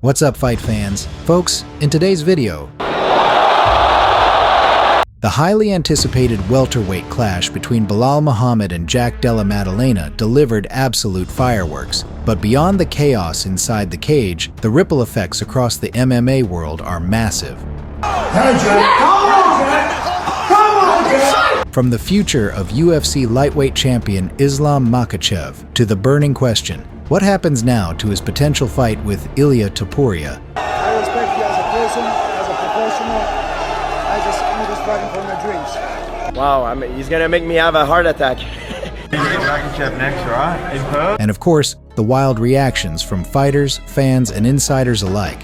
What's up, fight fans? Folks, in today's video, the highly anticipated welterweight clash between Belal Muhammad and Della Maddalena delivered absolute fireworks. But beyond the chaos inside the cage, the ripple effects across the MMA world are massive. From the future of UFC lightweight champion Islam Makhachev to the burning question, what happens now to his potential fight with Ilia Topuria? I respect you as a person, as a professional. I'm just fighting for my dreams. Wow, he's gonna make me have a heart attack. Makhachev next, right? And of course, the wild reactions from fighters, fans, and insiders alike.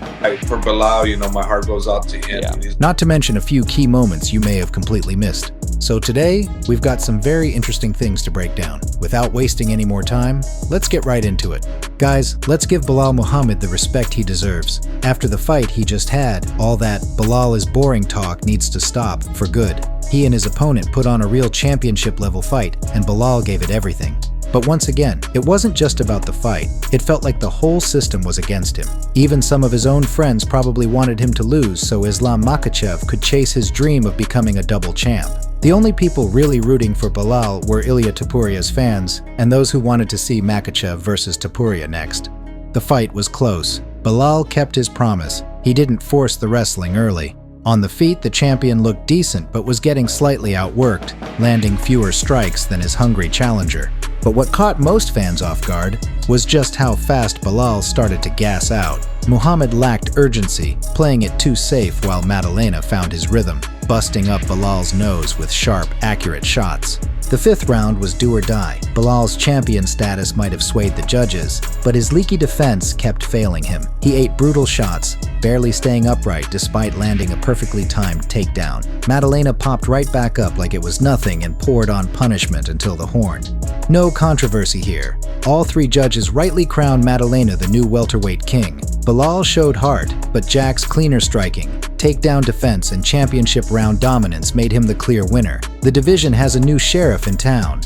For Belal, my heart goes out to him. Yeah. Not to mention a few key moments you may have completely missed. So today, we've got some very interesting things to break down. Without wasting any more time, let's get right into it. Guys, let's give Belal Muhammad the respect he deserves. After the fight he just had, all that Belal is boring talk needs to stop for good. He and his opponent put on a real championship-level fight, and Belal gave it everything. But once again, it wasn't just about the fight. It felt like the whole system was against him. Even some of his own friends probably wanted him to lose so Islam Makhachev could chase his dream of becoming a double champ. The only people really rooting for Belal were Ilia Topuria's fans and those who wanted to see Makhachev versus Topuria next. The fight was close. Belal kept his promise. He didn't force the wrestling early. On the feet, the champion looked decent but was getting slightly outworked, landing fewer strikes than his hungry challenger. But what caught most fans off guard was just how fast Belal started to gas out. Muhammad lacked urgency, playing it too safe while Maddalena found his rhythm, busting up Belal's nose with sharp, accurate shots. The fifth round was do or die. Belal's champion status might have swayed the judges, but his leaky defense kept failing him. He ate brutal shots, barely staying upright despite landing a perfectly timed takedown. Maddalena popped right back up like it was nothing and poured on punishment until the horn. No controversy here. All three judges rightly crowned Maddalena the new welterweight king. Belal showed heart, but Jack's cleaner striking, takedown defense, and championship round dominance made him the clear winner. The division has a new sheriff in town.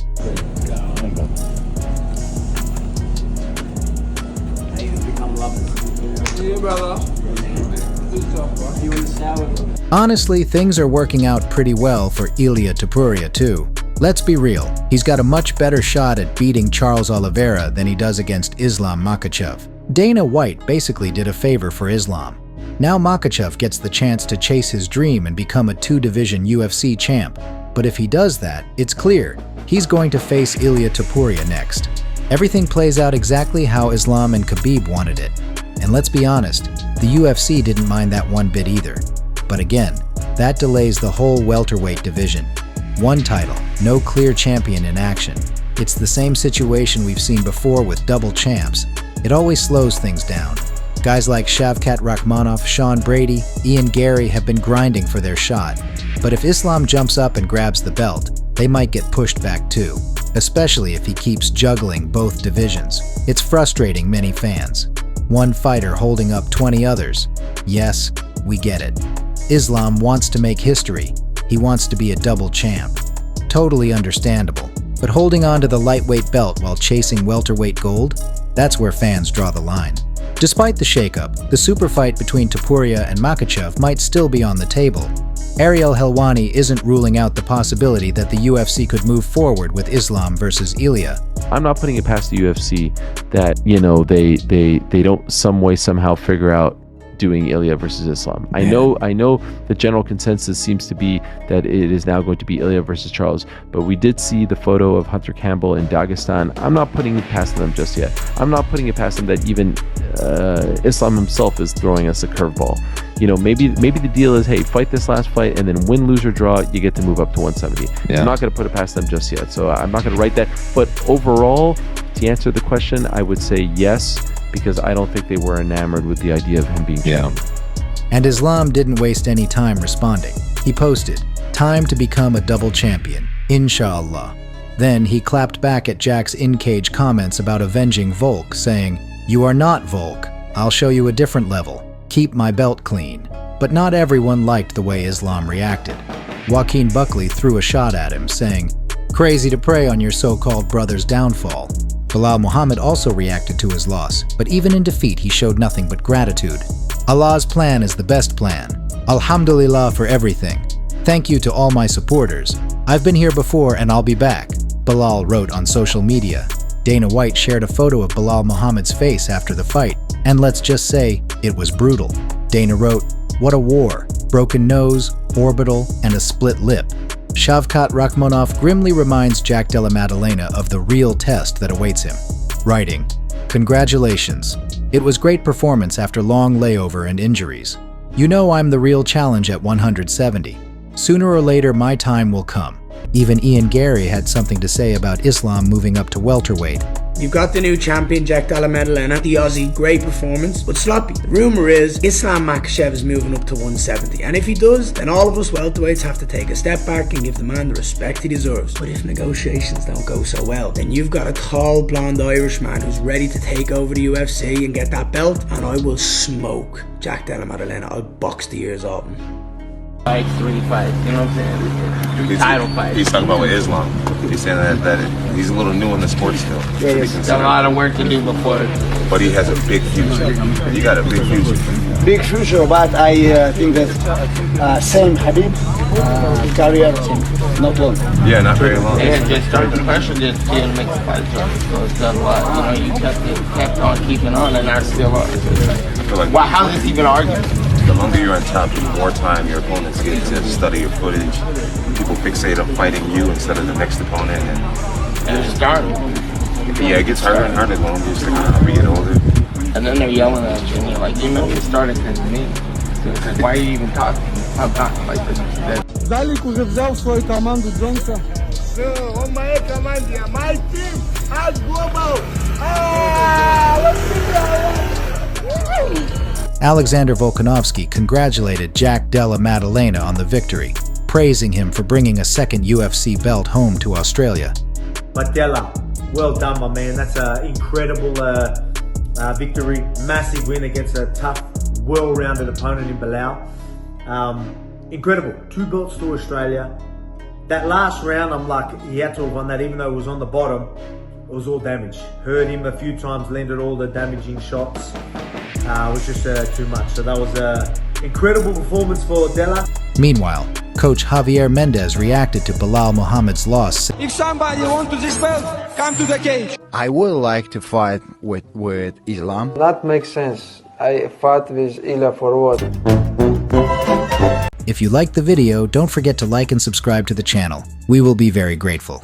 Honestly, things are working out pretty well for Ilia Topuria too. Let's be real, he's got a much better shot at beating Charles Oliveira than he does against Islam Makhachev. Dana White basically did a favor for Islam. Now Makhachev gets the chance to chase his dream and become a two-division UFC champ. But if he does that, it's clear, he's going to face Ilia Topuria next. Everything plays out exactly how Islam and Khabib wanted it. And let's be honest, the UFC didn't mind that one bit either. But again, that delays the whole welterweight division. One title, no clear champion in action. It's the same situation we've seen before with double champs. It always slows things down. Guys like Shavkat Rakhmonov, Sean Brady, Ian Gary have been grinding for their shot. But if Islam jumps up and grabs the belt, they might get pushed back too, especially if he keeps juggling both divisions. It's frustrating many fans. One fighter holding up 20 others. Yes, we get it. Islam wants to make history. He wants to be a double champ. Totally understandable. But holding on to the lightweight belt while chasing welterweight gold? That's where fans draw the line. Despite the shakeup, the super fight between Topuria and Makhachev might still be on the table. Ariel Helwani isn't ruling out the possibility that the UFC could move forward with Islam versus Ilia. I'm not putting it past the UFC that, they don't some way somehow figure out doing Ilia versus Islam. I know the general consensus seems to be that it is now going to be Ilia versus Charles, but we did see the photo of Hunter Campbell in Dagestan. I'm not putting it past them just yet. I'm not putting it past them that even Islam himself is throwing us a curveball. Maybe the deal is, hey, fight this last fight and then win, lose, or draw, you get to move up to 170. Yeah. I'm not going to put it past them just yet, so I'm not going to write that. But overall, to answer the question, I would say yes, because I don't think they were enamored with the idea of him being champion. And Islam didn't waste any time responding. He posted, "Time to become a double champion, inshallah." Then he clapped back at Jack's in-cage comments about avenging Volk, saying, "You are not Volk. I'll show you a different level. Keep my belt clean." But not everyone liked the way Islam reacted. Joaquin Buckley threw a shot at him, saying, "Crazy to prey on your so-called brother's downfall." Belal Muhammad also reacted to his loss, but even in defeat he showed nothing but gratitude. Allah's plan is the best plan. Alhamdulillah for everything. Thank you to all my supporters. I've been here before and I'll be back, Belal wrote on social media. Dana White shared a photo of Belal Muhammad's face after the fight, and let's just say, it was brutal. Dana wrote, "What a war. Broken nose, orbital, and a split lip." Shavkat Rakhmonov grimly reminds Jack Della Maddalena of the real test that awaits him, writing, "Congratulations. It was great performance after long layover and injuries. You know I'm the real challenge at 170. Sooner or later my time will come." Even Ian Gary had something to say about Islam moving up to welterweight. You've got the new champion, Jack Della Maddalena, the Aussie, great performance, but sloppy. The rumour is Islam Makhachev is moving up to 170, and if he does, then all of us welterweights have to take a step back and give the man the respect he deserves. But if negotiations don't go so well, then you've got a tall, blonde Irishman who's ready to take over the UFC and get that belt, and I will smoke Jack Della Maddalena. I'll box the ears off him. Like 3 fights, you know what I'm saying? Title fights. He's talking about with Islam. He's saying that he's a little new in the sport still. Yeah, he's got a lot of work to do before. But he has a big future. He got a big future. Big future, but I think that same Khabib career, not long. Yeah, not very long. Yeah, just start the pressure, just didn't make the fight jump. So it's done a lot. You know, you kept on keeping on, and I still are. I feel like Wow, how's this even an argument? the longer you're on top, the more time your opponents get to study your footage. People fixate on fighting you instead of the next opponent. And it's starting. Yeah, it gets harder and harder the longer you stick around, we get older. And then they're yelling at you, and you're like, you know, it started because of me. So it's like, why are you even talking? I'm talking like this. Далик уже взял свою команду Джонса. On my command, my team has global. Alexander Volkanovski congratulated Jack Della Maddalena on the victory, praising him for bringing a second UFC belt home to Australia. But Della, well done, my man. That's an incredible victory. Massive win against a tough, well-rounded opponent in Belal. Incredible. 2 belts to Australia. That last round, I'm like, he had to have won that even though it was on the bottom. It was all damage. Hurt him a few times, landed all the damaging shots. It was just too much. So that was an incredible performance for Della. Meanwhile, coach Javier Mendez reacted to Belal Muhammad's loss. If somebody wants this belt, come to the cage. I would like to fight with Islam. That makes sense. I fought with Ilia for what? If you liked the video, don't forget to like and subscribe to the channel. We will be very grateful.